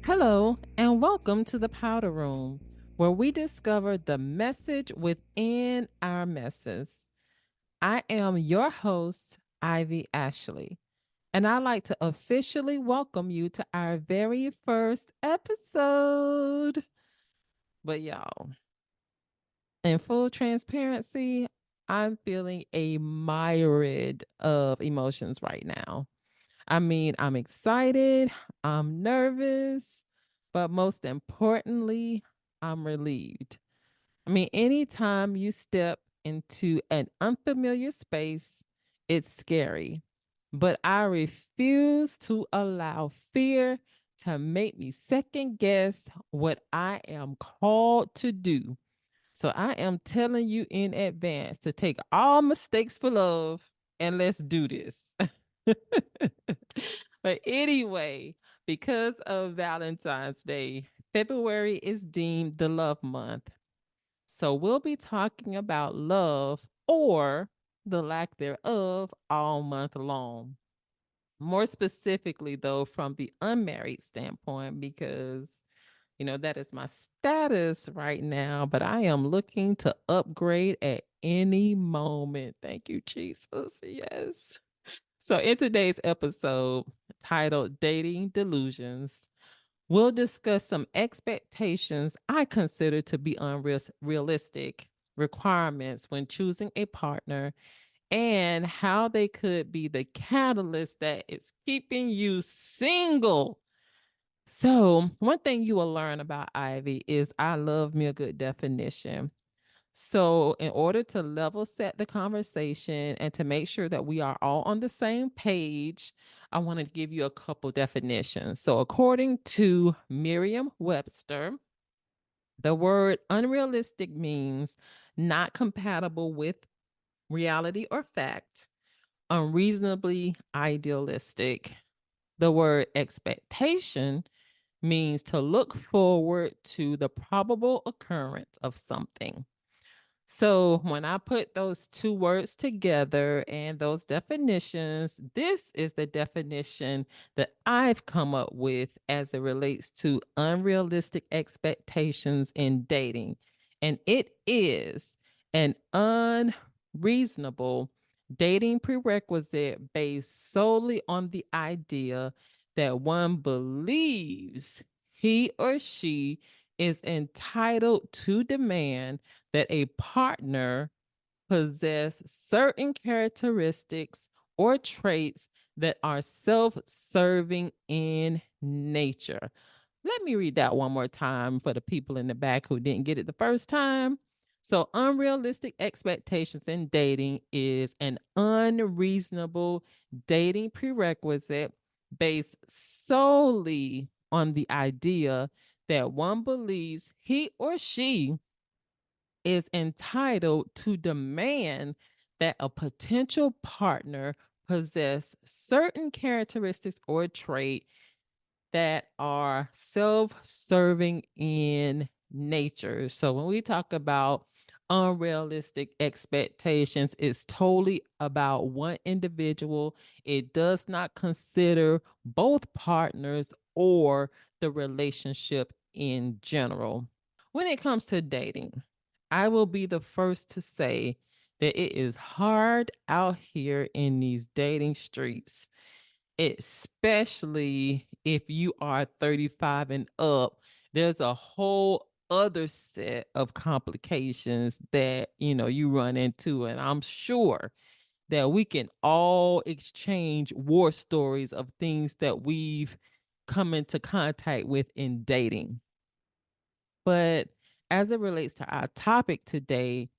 Hello, and welcome to the Powder Room, where we discover the message within our messes. I am your host, Ivy Ashley, and I'd like to officially welcome you to our very first episode. But, y'all, in full transparency, I'm feeling a myriad of emotions right now. I mean, I'm excited, I'm nervous, but most importantly, I'm relieved. I mean, anytime you step into an unfamiliar space, it's scary. But I refuse to allow fear to make me second guess what I am called to do. So I am telling you in advance to take all mistakes for love and let's do this. But anyway, because of Valentine's Day, February is deemed the love month. So we'll be talking about love or the lack thereof all month long. More specifically, though, from the unmarried standpoint, because that is my status right now, but I am looking to upgrade at any moment. Thank you, Jesus. Yes. So, in today's episode titled Dating Delusions, we'll discuss some expectations I consider to be unrealistic requirements when choosing a partner and how they could be the catalyst that is keeping you single. So, one thing you will learn about Ivy is I love me a good definition. So, in order to level set the conversation and to make sure that we are all on the same page, I want to give you a couple definitions. So, according to Merriam Webster, the word unrealistic means not compatible with reality or fact, unreasonably idealistic. The word expectation means to look forward to the probable occurrence of something. So when I put those two words together and those definitions, this is the definition that I've come up with as it relates to unrealistic expectations in dating. And it is an unreasonable dating prerequisite based solely on the idea that one believes he or she is entitled to demand that a partner possess certain characteristics or traits that are self-serving in nature. Let me read that one more time for the people in the back who didn't get it the first time. So, unrealistic expectations in dating is an unreasonable dating prerequisite based solely on the idea that one believes he or she is entitled to demand that a potential partner possess certain characteristics or trait that are self-serving in nature. So when we talk about unrealistic expectations, it's totally about one individual. It does not consider both partners or the relationship in general. When it comes to dating, I will be the first to say that it is hard out here in these dating streets, especially if you are 35 and up. There's a whole other set of complications that you run into, and I'm sure that we can all exchange war stories of things that we've come into contact with in dating. But as it relates to our topic today,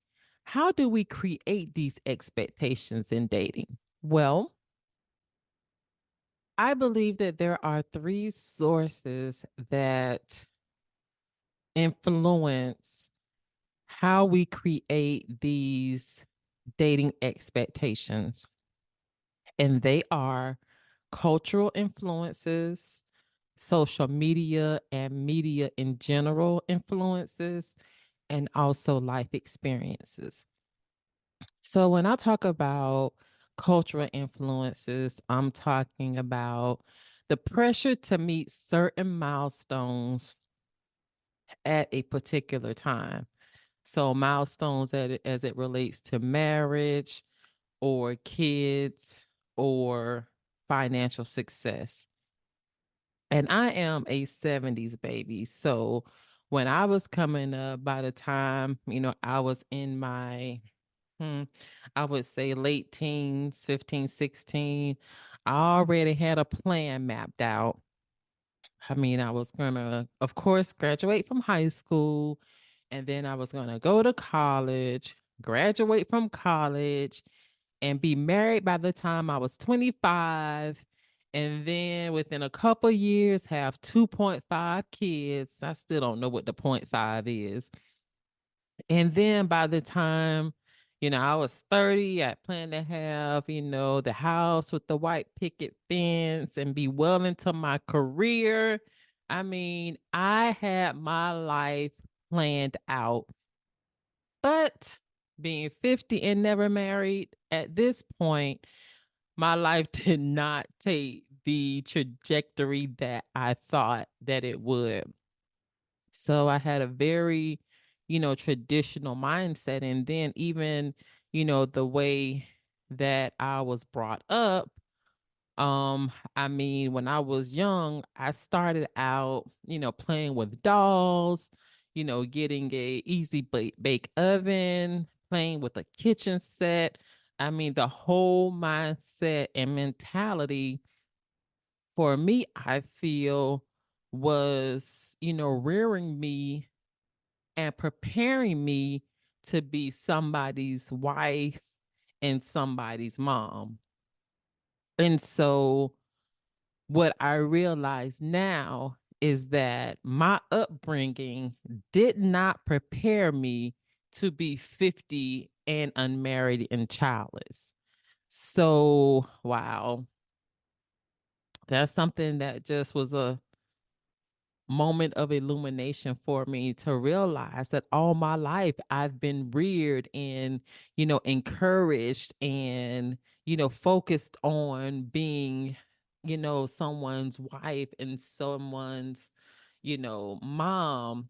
how do we create these expectations in dating? Well, I believe that there are three sources that influence how we create these dating expectations. And they are cultural influences, social media and media in general influences, and also life experiences. So when I talk about cultural influences, I'm talking about the pressure to meet certain milestones at a particular time. So milestones as it relates to marriage or kids or financial success. And I am a 70s baby. So when I was coming up, by the time, I was in my, hmm, I would say late teens, 15, 16, I already had a plan mapped out. I mean, I was going to, of course, graduate from high school, and then I was going to go to college, graduate from college, and be married by the time I was 25. And then within a couple years, have 2.5 kids. I still don't know what the point five is. And then by the time, I was 30, I planned to have, the house with the white picket fence and be well into my career. I mean, I had my life planned out. But being 50 and never married, at this point, my life did not take the trajectory that I thought that it would. So I had a very, traditional mindset. And then even, the way that I was brought up, I mean, when I was young, I started out, playing with dolls, getting a easy bake oven, playing with a kitchen set. I mean, the whole mindset and mentality for me, I feel was, rearing me and preparing me to be somebody's wife and somebody's mom. And so what I realize now is that my upbringing did not prepare me to be 50 and unmarried and childless. So, wow, that's something that just was a moment of illumination for me to realize that all my life I've been reared and, encouraged and, focused on being, someone's wife and someone's, mom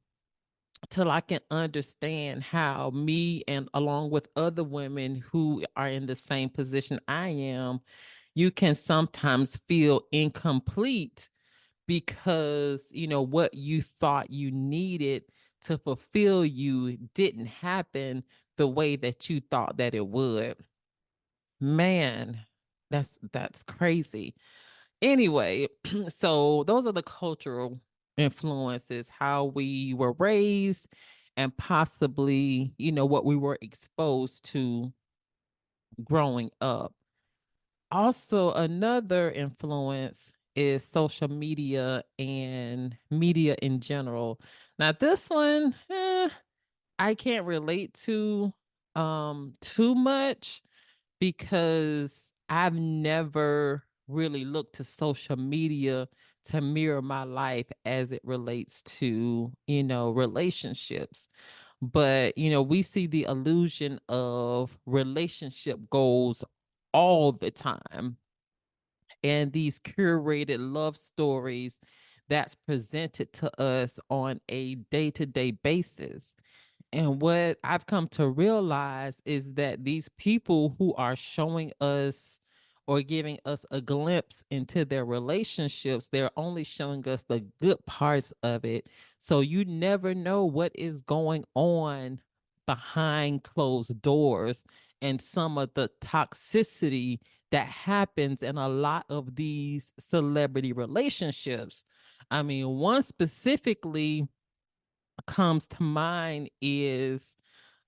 till I can understand how me and along with other women who are in the same position I am, you can sometimes feel incomplete because what you thought you needed to fulfill you didn't happen the way that you thought that it would. Man, that's crazy. Anyway, so those are the cultural influences, how we were raised and possibly, what we were exposed to growing up. Also, another influence is social media and media in general. Now, this one, I can't relate to too much because I've never really looked to social media to mirror my life as it relates to, relationships. But, we see the illusion of relationship goals all the time and these curated love stories that's presented to us on a day-to-day basis. And what I've come to realize is that these people who are showing us or giving us a glimpse into their relationships, they're only showing us the good parts of it. So you never know what is going on behind closed doors and some of the toxicity that happens in a lot of these celebrity relationships. I mean, one specifically comes to mind is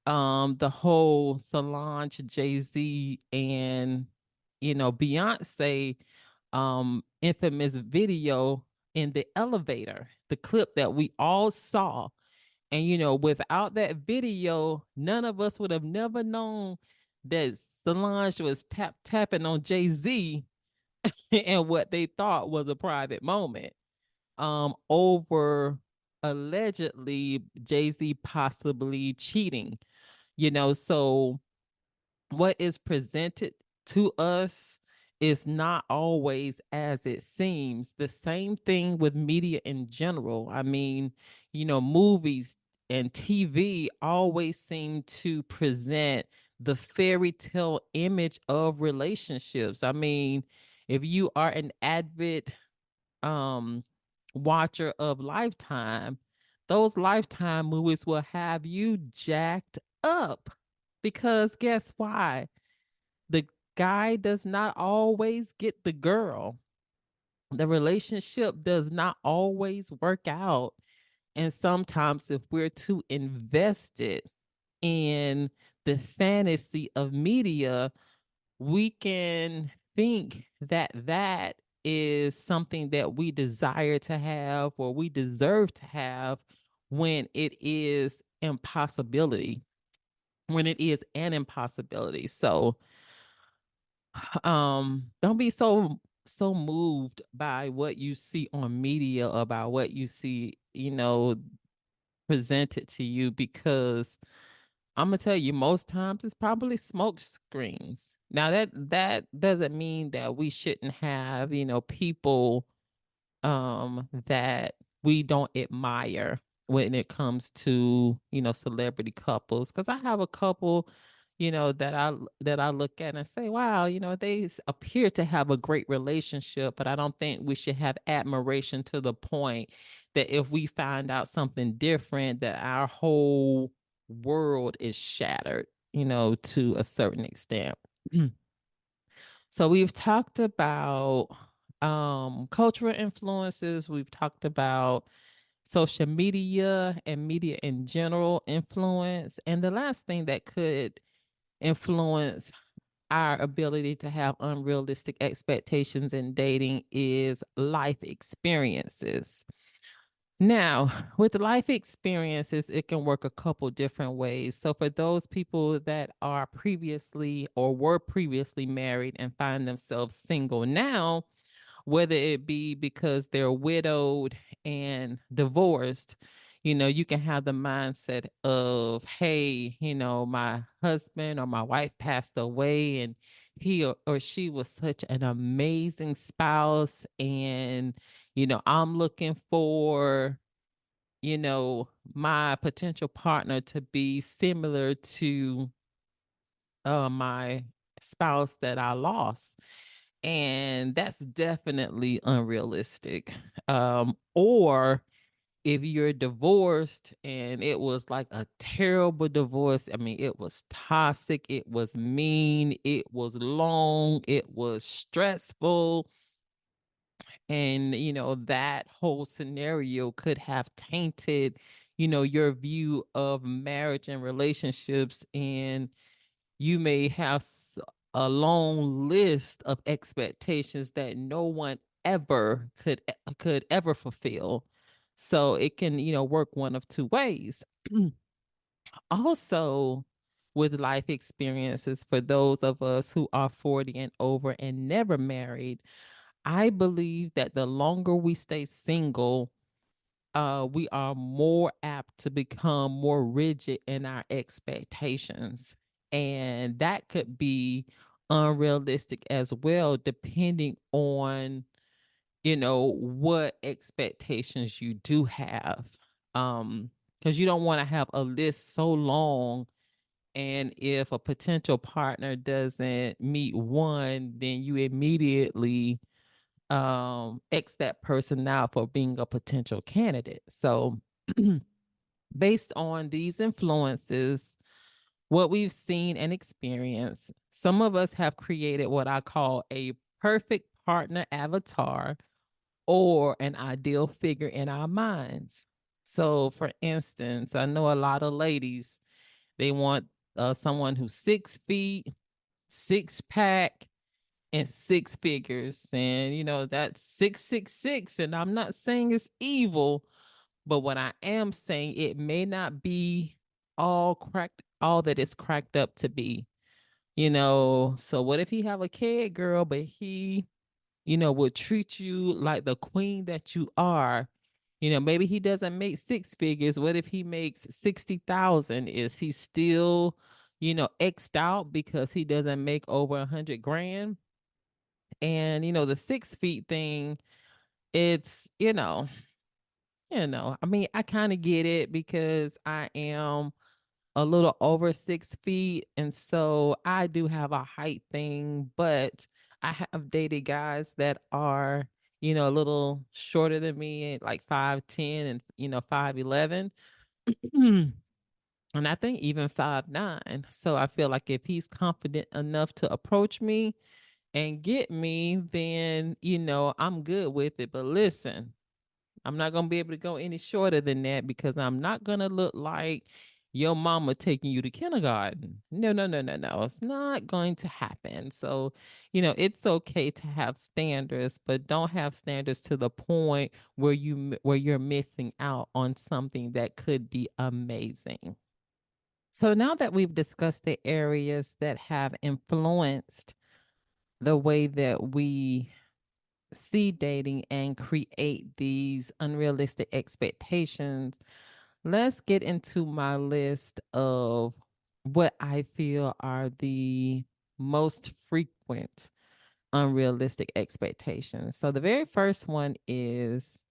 the whole Solange, Jay-Z, and Beyonce infamous video in the elevator, the clip that we all saw. And without that video, none of us would have never known that Solange was tapping on Jay-Z and what they thought was a private moment over allegedly Jay-Z possibly cheating. So what is presented to us is not always as it seems. The same thing with media in general. I mean, movies and TV always seem to present the fairy tale image of relationships. I mean, if you are an avid um watcher of Lifetime, those Lifetime movies will have you jacked up because guess why? The guy does not always get the girl. The relationship does not always work out. And sometimes, if we're too invested in the fantasy of media, we can think that that is something that we desire to have or we deserve to have when it is impossibility, when it is an impossibility. So don't be so moved by what you see on media, about what you see, presented to you, because I'm gonna tell you, most times it's probably smoke screens. Now that doesn't mean that we shouldn't have, people that we don't admire when it comes to, celebrity couples. Because I have a couple, that I look at and say, wow, they appear to have a great relationship, but I don't think we should have admiration to the point that if we find out something different, that our whole world is shattered, to a certain extent. So we've talked about cultural influences, we've talked about social media and media in general influence, and the last thing that could influence our ability to have unrealistic expectations in dating is life experiences. Now, with life experiences, it can work a couple different ways. So, for those people that are previously or were previously married and find themselves single now, whether it be because they're widowed and divorced, you can have the mindset of, hey, my husband or my wife passed away and he or she was such an amazing spouse. And, I'm looking for, my potential partner to be similar to my spouse that I lost, and that's definitely unrealistic. Or if you're divorced and it was like a terrible divorce, I mean, it was toxic, it was mean, it was long, it was stressful, and that whole scenario could have tainted, your view of marriage and relationships, and you may have a long list of expectations that no one ever could ever fulfill. So it can, work one of two ways. Also, with life experiences, for those of us who are 40 and over and never married, I believe that the longer we stay single, we are more apt to become more rigid in our expectations. And that could be unrealistic as well, depending on, what expectations you do have. Because you don't want to have a list so long. And if a potential partner doesn't meet one, then you immediately X that person out for being a potential candidate. So based on these influences, what we've seen and experienced, some of us have created what I call a perfect partner avatar or an ideal figure in our minds. So for instance, I know a lot of ladies, they want someone who's 6 feet, six pack, and six figures. And, that's 666. And I'm not saying it's evil, but what I am saying, it may not be all that it's cracked up to be. So what if he have a kid, girl, but he, will treat you like the queen that you are? Maybe he doesn't make six figures. What if he makes 60,000? Is he still, X'd out because he doesn't make over 100 grand? And the 6 feet thing, it's, I mean, I kind of get it because I am a little over 6 feet. And so I do have a height thing, but I have dated guys that are, a little shorter than me, like 5'10" and, 5'11". And I think even 5'9". So I feel like if he's confident enough to approach me and get me, then, I'm good with it. But listen, I'm not gonna be able to go any shorter than that because I'm not gonna look like your mama taking you to kindergarten. No, no, no, no, no. It's not going to happen. So, it's okay to have standards, but don't have standards to the point where you're missing out on something that could be amazing. So now that we've discussed the areas that have influenced the way that we see dating and create these unrealistic expectations, let's get into my list of what I feel are the most frequent unrealistic expectations. So the very first one is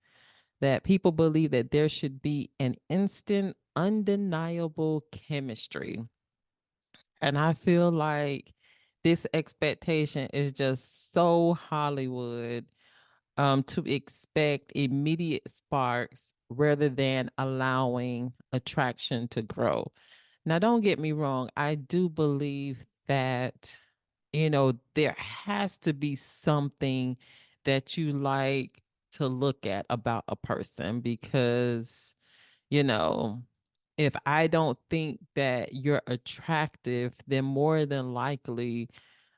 that people believe that there should be an instant, undeniable chemistry. And I feel like this expectation is just so Hollywood, to expect immediate sparks rather than allowing attraction to grow. Now, don't get me wrong. I do believe that, there has to be something that you like to look at about a person because, you know, if I don't think that you're attractive, then more than likely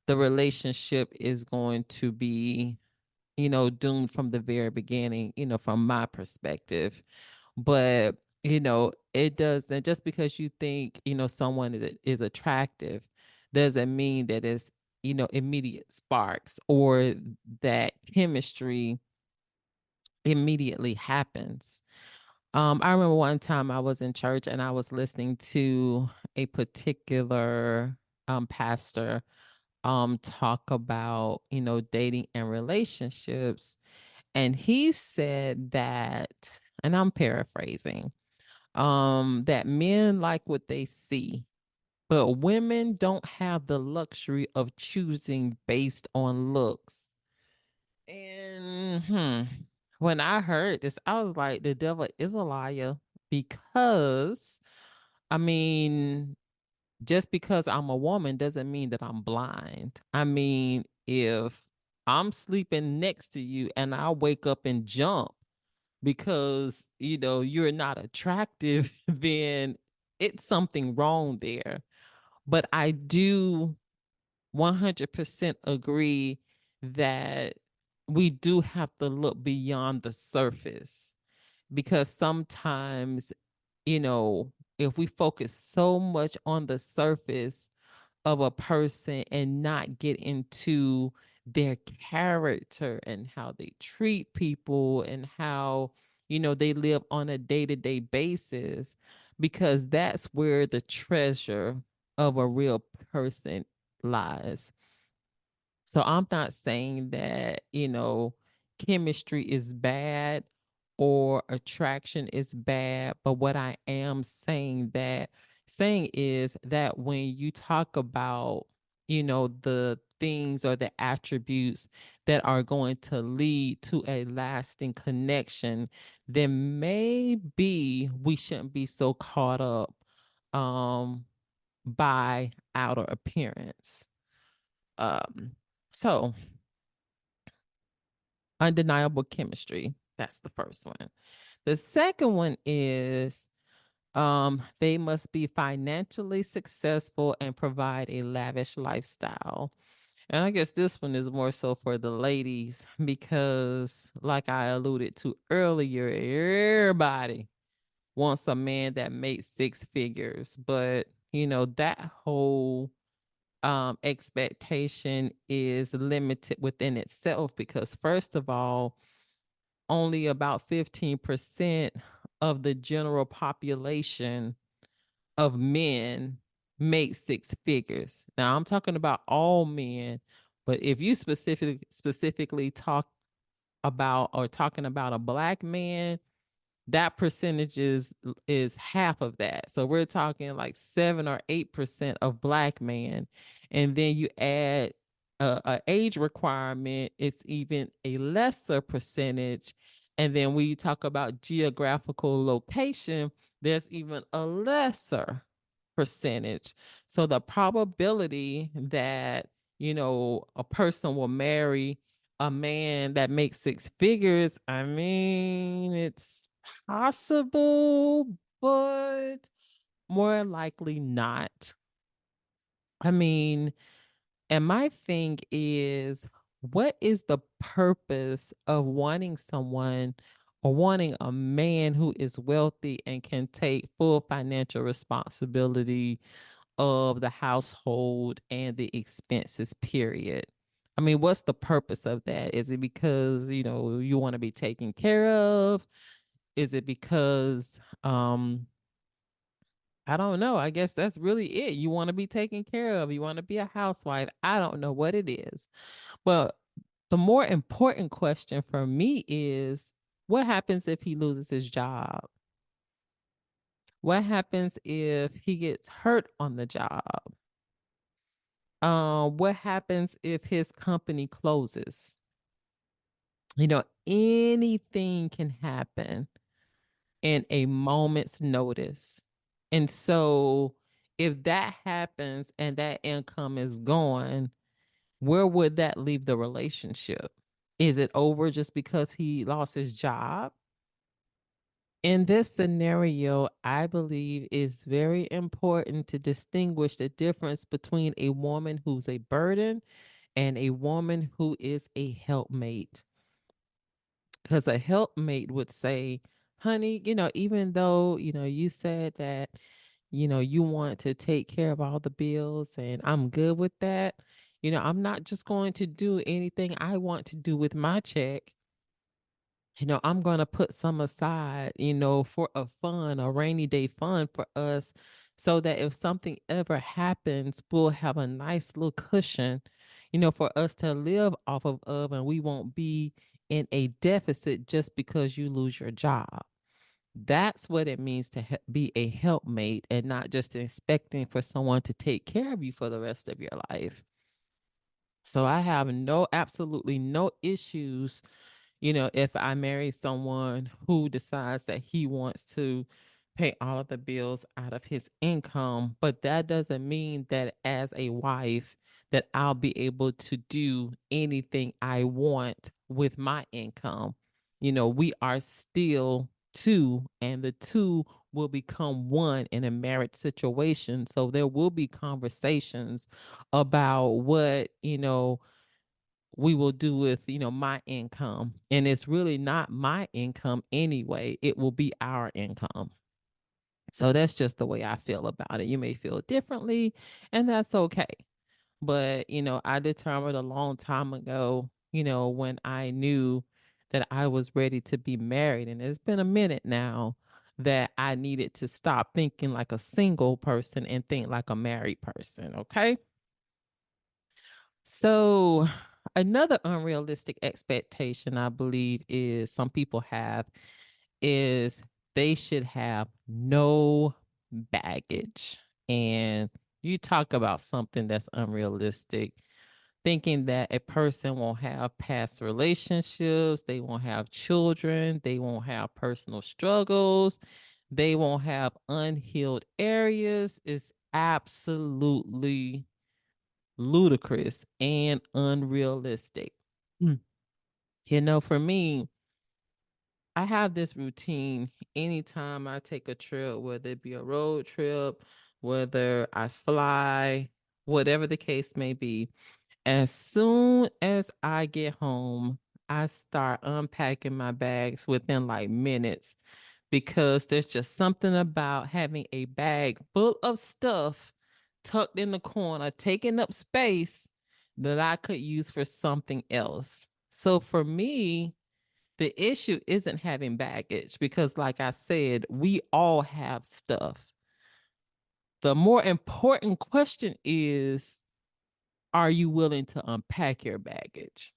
the relationship is going to be, doomed from the very beginning, from my perspective. But, it doesn't, just because you think, someone is attractive doesn't mean that it's, immediate sparks or that chemistry immediately happens. I remember one time I was in church and I was listening to a particular pastor talk about, dating and relationships. And he said that, and I'm paraphrasing, that men like what they see, but women don't have the luxury of choosing based on looks. And when I heard this, I was like, the devil is a liar because, I mean, just because I'm a woman doesn't mean that I'm blind. I mean, if I'm sleeping next to you and I wake up and jump because, you're not attractive, then it's something wrong there. But I do 100% agree that we do have to look beyond the surface because sometimes, if we focus so much on the surface of a person and not get into their character and how they treat people and how, they live on a day-to-day basis, because that's where the treasure of a real person lies. So I'm not saying that, chemistry is bad or attraction is bad, but what I am saying is that when you talk about, the things or the attributes that are going to lead to a lasting connection, then maybe we shouldn't be so caught up um by outer appearance. Um so undeniable chemistry. That's the first one. The second one is they must be financially successful and provide a lavish lifestyle. And I guess this one is more so for the ladies because, like I alluded to earlier, everybody wants a man that makes 6 figures. But, that whole expectation is limited within itself because, first of all, only about 15% of the general population of men make 6 figures. Now, I'm talking about all men, But if you specifically about or talking about a black man, that percentage is half of that. So we're talking like 7 or 8% of black men, and then you add a age requirement, it's even a lesser percentage. And then when you talk about geographical location, there's even a lesser percentage. So the probability that a person will marry a man that makes six figures, I mean, it's possible, but more likely not. I mean, and my thing is, what is the purpose of wanting someone or wanting a man who is wealthy and can take full financial responsibility of the household and the expenses, period? I mean, what's the purpose of that? Is it because, you want to be taken care of? Is it because I don't know. I guess that's really it. You want to be taken care of. You want to be a housewife. I don't know what it is. But the more important question for me is, what happens if he loses his job? What happens if he gets hurt on the job? What happens if his company closes? Anything can happen in a moment's notice. And so if that happens and that income is gone, where would that leave the relationship? Is it over just because he lost his job? In this scenario, I believe it's very important to distinguish the difference between a woman who's a burden and a woman who is a helpmate. Because a helpmate would say, honey, even though, you said that, you want to take care of all the bills and I'm good with that, I'm not just going to do anything I want to do with my check. I'm going to put some aside, for a rainy day fund for us, so that if something ever happens, we'll have a nice little cushion, for us to live off of, and we won't be in a deficit just because you lose your job. That's what it means to be a helpmate, and not just expecting for someone to take care of you for the rest of your life. So I have absolutely no issues, if I marry someone who decides that he wants to pay all of the bills out of his income. But that doesn't mean that as a wife that I'll be able to do anything I want with my income. We are still two, and the two will become one in a marriage situation. So there will be conversations about what, we will do with, my income. And it's really not my income anyway. It will be our income. So that's just the way I feel about it. You may feel differently, and that's okay. But, I determined a long time ago, when I knew that I was ready to be married, and it's been a minute now, that I needed to stop thinking like a single person and think like a married person. Okay. So, another unrealistic expectation I believe is some people have is they should have no baggage. And you talk about something that's unrealistic, thinking that a person won't have past relationships, they won't have children, they won't have personal struggles, they won't have unhealed areas is absolutely ludicrous and unrealistic. Mm. For me, I have this routine anytime I take a trip, whether it be a road trip, whether I fly, whatever the case may be. As soon as I get home, I start unpacking my bags within like minutes, because there's just something about having a bag full of stuff tucked in the corner, taking up space that I could use for something else. So for me, the issue isn't having baggage, because, like I said, we all have stuff. The more important question is, Are you willing to unpack your baggage?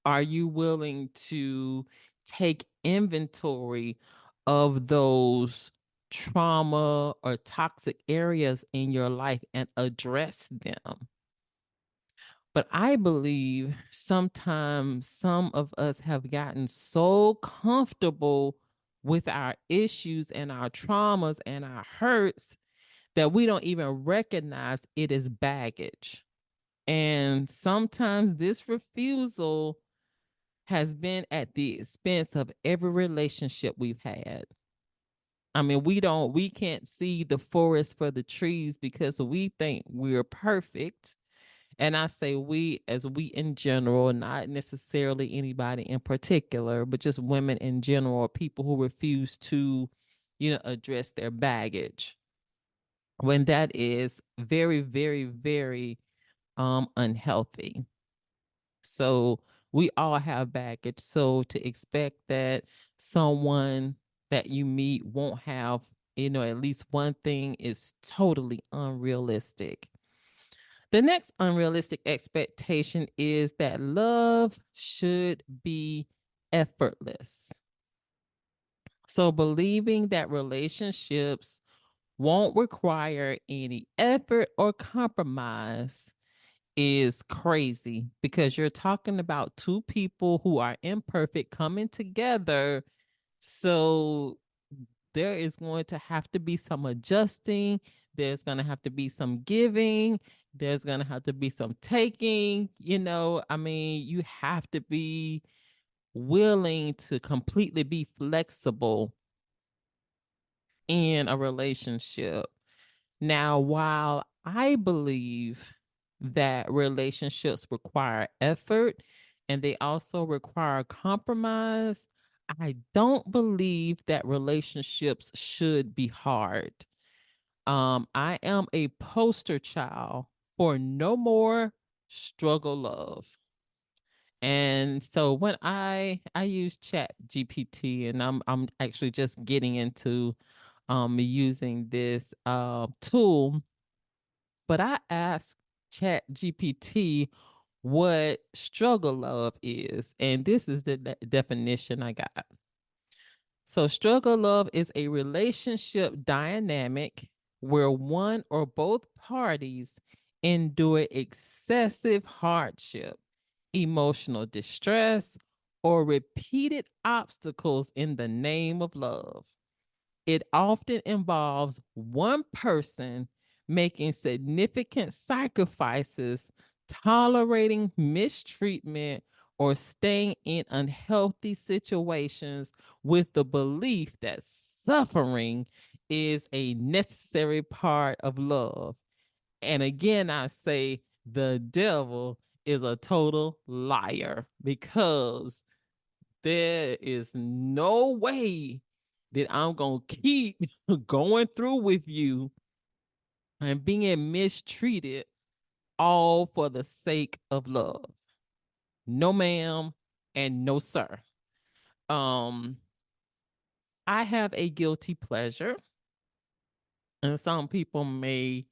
Are you willing to take inventory of those trauma or toxic areas in your life and address them? But I believe sometimes some of us have gotten so comfortable with our issues and our traumas and our hurts that we don't even recognize it as baggage. And sometimes this refusal has been at the expense of every relationship we've had. I mean, we can't see the forest for the trees because we think we're perfect. And I say we as we in general, not necessarily anybody in particular, but just women in general, people who refuse to, address their baggage when that is very, very, very unhealthy. So we all have baggage. So to expect that someone that you meet won't have, at least one thing is totally unrealistic. The next unrealistic expectation is that love should be effortless. So believing that relationships won't require any effort or compromise is crazy because you're talking about two people who are imperfect coming together. So there is going to have to be some adjusting. There's going to have to be some giving. There's going to have to be some taking. I mean, you have to be willing to completely be flexible in a relationship. Now, while I believe that relationships require effort and they also require compromise, I don't believe that relationships should be hard. I am a poster child for no more struggle love. And so when I use Chat GPT, and I'm actually just getting into using this tool, but I asked Chat GPT what struggle love is, and this is the definition I got. So, struggle love is a relationship dynamic where one or both parties endure excessive hardship, emotional distress, or repeated obstacles in the name of love. It often involves one person making significant sacrifices, tolerating mistreatment, or staying in unhealthy situations with the belief that suffering is a necessary part of love. And again, I say the devil is a total liar because there is no way that I'm going to keep going through with you and being mistreated all for the sake of love. No, ma'am, and no, sir. Um, I have a guilty pleasure, and some people may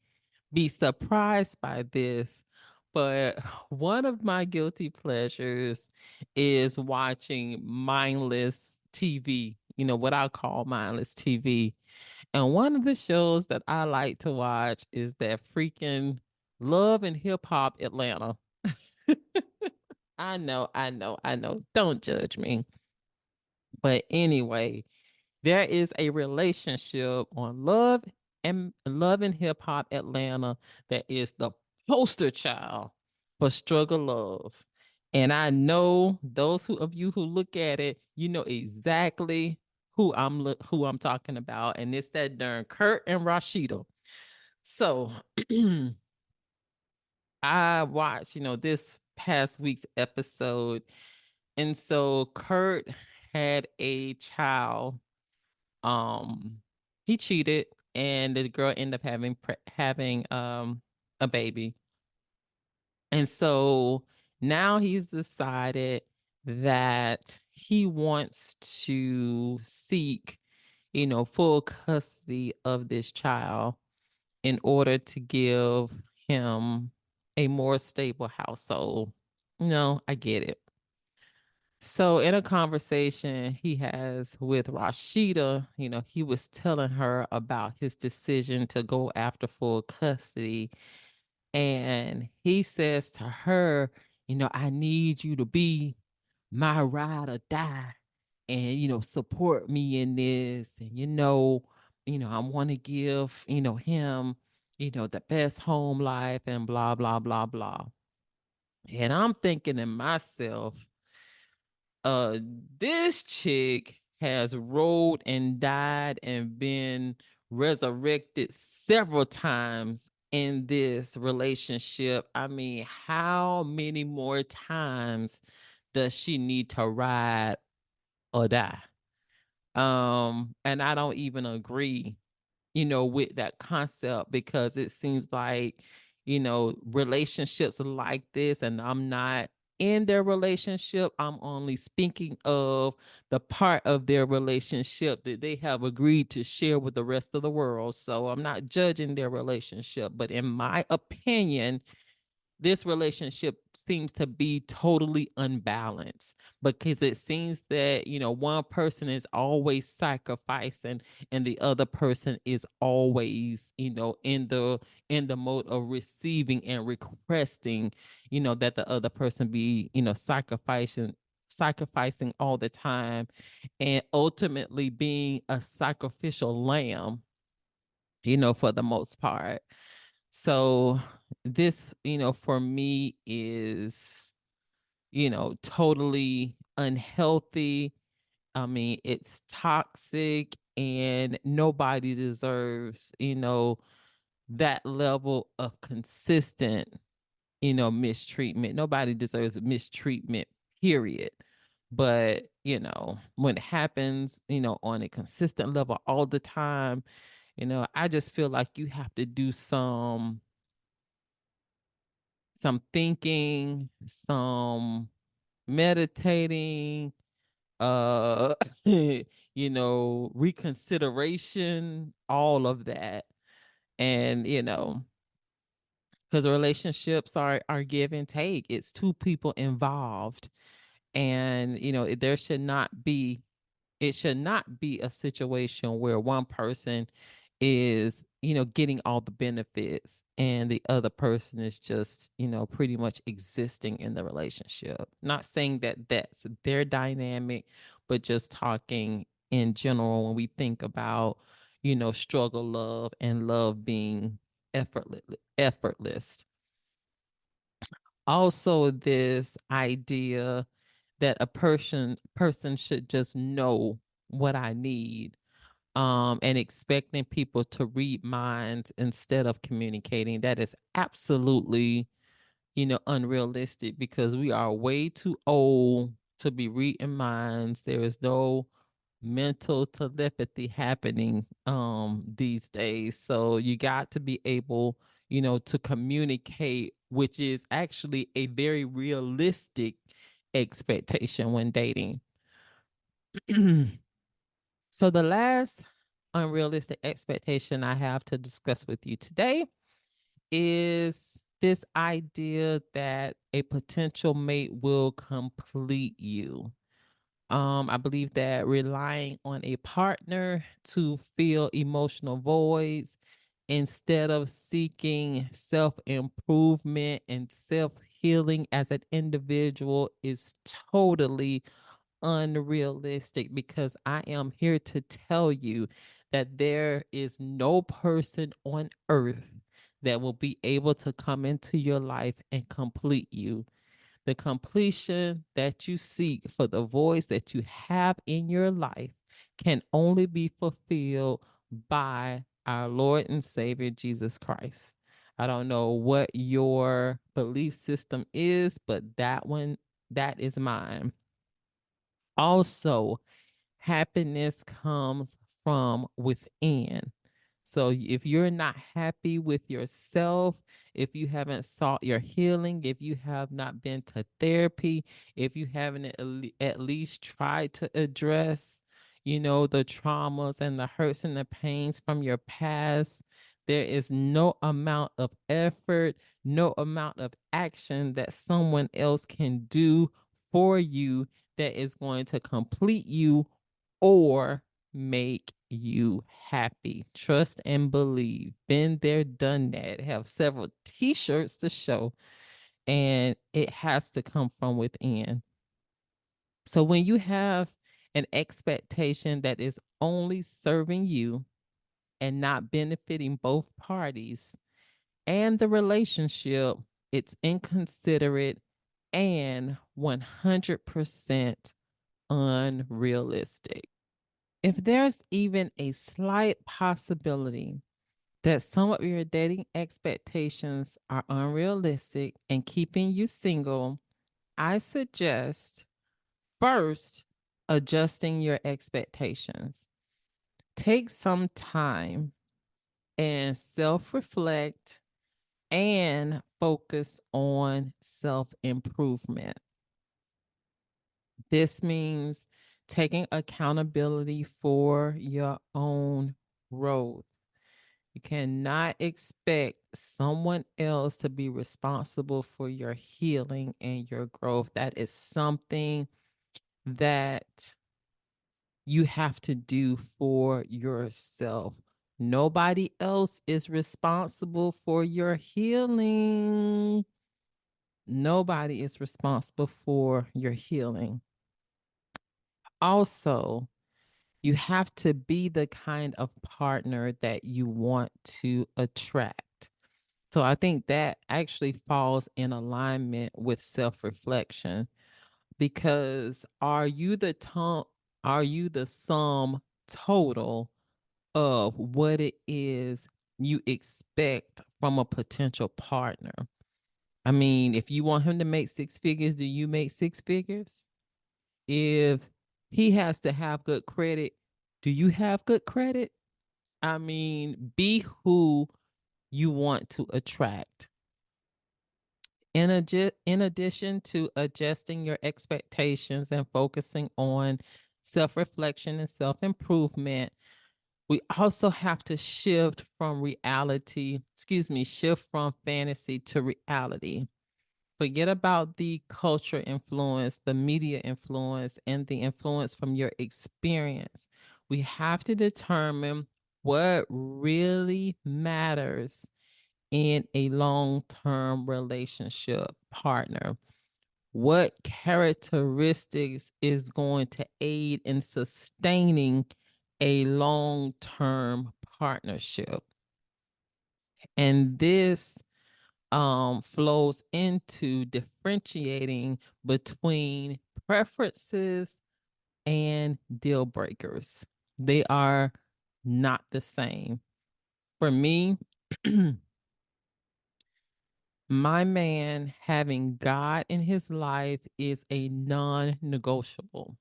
be surprised by this, but one of my guilty pleasures is watching mindless TV, what I call mindless TV. And one of the shows that I like to watch is that freaking Love and Hip Hop Atlanta. I know, I know, I know. Don't judge me. But anyway, there is a relationship on Love and Hip Hop Atlanta that is the poster child for struggle love. And I know those of you who look at it, you know exactly who I'm talking about, and it's that darn Kurt and Rashida. So I watched, this past week's episode, and so Kurt had a child. um he cheated, and the girl ended up having a baby. And so now he's decided that he wants to seek, full custody of this child in order to give him a more stable household. No, I get it. So in a conversation he has with Rashida, he was telling her about his decision to go after full custody. And he says to her, I need you to be my ride or die and, support me in this. And, I want to give, him, the best home life and blah, blah, blah, blah. And I'm thinking to myself, uh this chick has rolled and died and been resurrected several times in this relationship. I mean, how many more times does she need to ride or die? And I don't even agree, with that concept, because it seems like, relationships like this, and I'm not in their relationship. I'm only speaking of the part of their relationship that they have agreed to share with the rest of the world. So I'm not judging their relationship, but in my opinion, this relationship seems to be totally unbalanced, because it seems that one person is always sacrificing and the other person is always in the mode of receiving and requesting that the other person be sacrificing all the time, and ultimately being a sacrificial lamb, for the most part. So this, for me is, totally unhealthy. I mean, it's toxic, and nobody deserves, that level of consistent, mistreatment. Nobody deserves mistreatment, period. But, when it happens, on a consistent level all the time, I just feel like you have to do some thinking, some meditating, uh reconsideration, all of that. And because relationships are give and take. It's two people involved. And there should not be it should not be a situation where one person is, getting all the benefits and the other person is just, pretty much existing in the relationship. Not saying that that's their dynamic, but just talking in general when we think about, struggle love and love being effortless. Also, this idea that a person should just know what I need, and expecting people to read minds instead of communicating. That is absolutely, unrealistic, because we are way too old to be reading minds. There is no mental telepathy happening these days. So you got to be able, to communicate, which is actually a very realistic expectation when dating. So the last unrealistic expectation I have to discuss with you today is this idea that a potential mate will complete you. I believe that relying on a partner to fill emotional voids instead of seeking self improvement and self healing as an individual is totally unrealistic, because I am here to tell you that there is no person on earth that will be able to come into your life and complete you. The completion that you seek for the voice that you have in your life can only be fulfilled by our Lord and Savior Jesus Christ. I don't know what your belief system is, but that is mine. Also, happiness comes from within. So if you're not happy with yourself, if you haven't sought your healing, if you have not been to therapy, if you haven't at least tried to address, the traumas and the hurts and the pains from your past, There is no amount of effort, no amount of action that someone else can do for you that is going to complete you or make you happy. Trust and believe. Been there, done that. Have several t shirts to show, and it has to come from within. So when you have an expectation that is only serving you and not benefiting both parties and the relationship, it's inconsiderate and 100% unrealistic. If there's even a slight possibility that some of your dating expectations are unrealistic and keeping you single, I suggest first adjusting your expectations. Take some time and self reflect and focus on self improvement. This means taking accountability for your own growth. You cannot expect someone else to be responsible for your healing and your growth. That is something that you have to do for yourself. Nobody else is responsible for your healing. Nobody is responsible for your healing. Also, you have to be the kind of partner that you want to attract. So I think that actually falls in alignment with self-reflection, because are you the sum total of what it is you expect from a potential partner? I mean, if you want him to make six figures, do you make six figures? If he has to have good credit, do you have good credit? I mean, be who you want to attract. In addition to adjusting your expectations and focusing on self reflection and self improvement, we also have to shift from fantasy to reality. Forget about the culture influence, the media influence, and the influence from your experience. We have to determine what really matters in a long term relationship partner. What characteristics is going to aid in sustaining a long term partnership? And this flows into differentiating between preferences and deal breakers. They are not the same. For me, my man having God in his life is a non negotiable.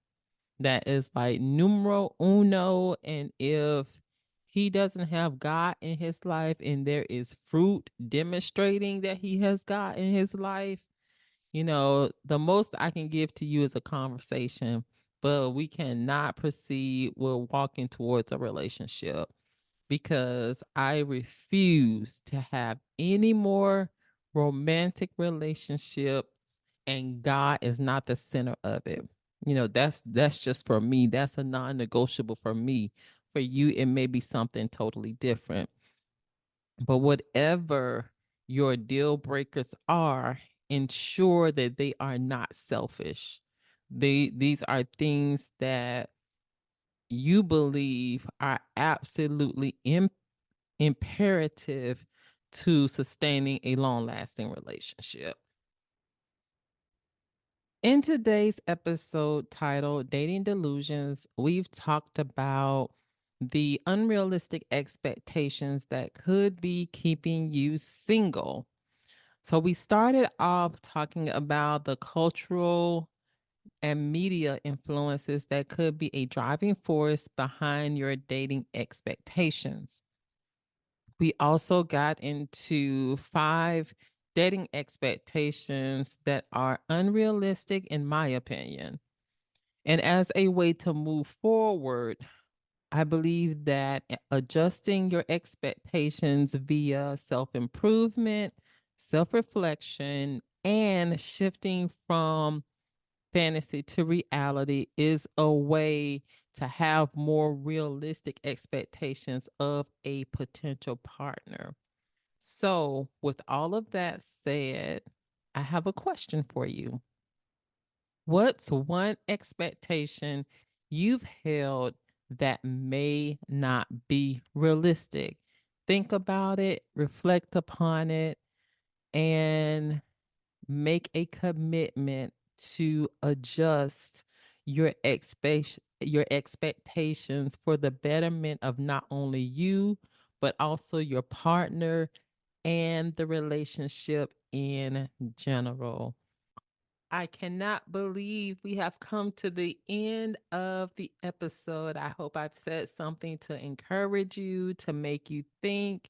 That is like numero uno. And if he doesn't have God in his life and there is fruit demonstrating that he has God in his life, the most I can give to you is a conversation, but we cannot proceed with walking towards a relationship, because I refuse to have any more romantic relationships and God is not the center of it. That's just for me. That's a non-negotiable for me. For you, it may be something totally different. But whatever your deal breakers are, ensure that they are not selfish. These are things that you believe are absolutely imperative to sustaining a long-lasting relationship. In today's episode titled Dating Delusions, we've talked about the unrealistic expectations that could be keeping you single. So, we started off talking about the cultural and media influences that could be a driving force behind your dating expectations. We also got into 5 dating expectations that are unrealistic, in my opinion. And as a way to move forward, I believe that adjusting your expectations via self improvement, self reflection, and shifting from fantasy to reality is a way to have more realistic expectations of a potential partner. So, with all of that said, I have a question for you. What's one expectation you've held that may not be realistic? Think about it, reflect upon it, and make a commitment to adjust your expectations for the betterment of not only you but also your partner and the relationship in general. I cannot believe we have come to the end of the episode. I hope I've said something to encourage you, to make you think,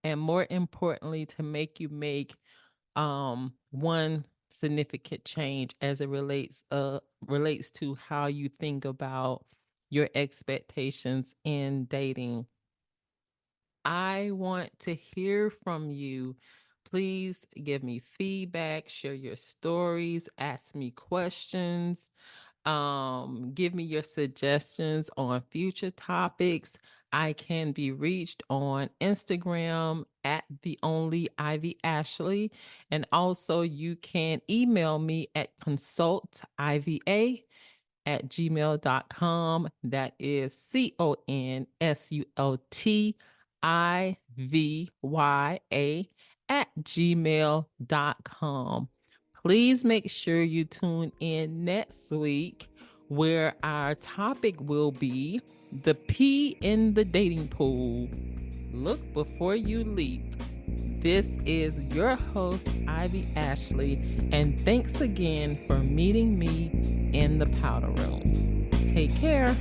and more importantly, to make you make one significant change as it relates to how you think about your expectations in dating. I want to hear from you. Please give me feedback, share your stories, ask me questions, give me your suggestions on future topics. I can be reached on Instagram at the only Ivy Ashley. And also you can email me at consultiva@gmail.com. That is consultivya @gmail.com. Please make sure you tune in next week where our topic will be the P in the dating pool. Look before you leap. This is your host, Ivy Ashley, and thanks again for meeting me in the powder room. Take care.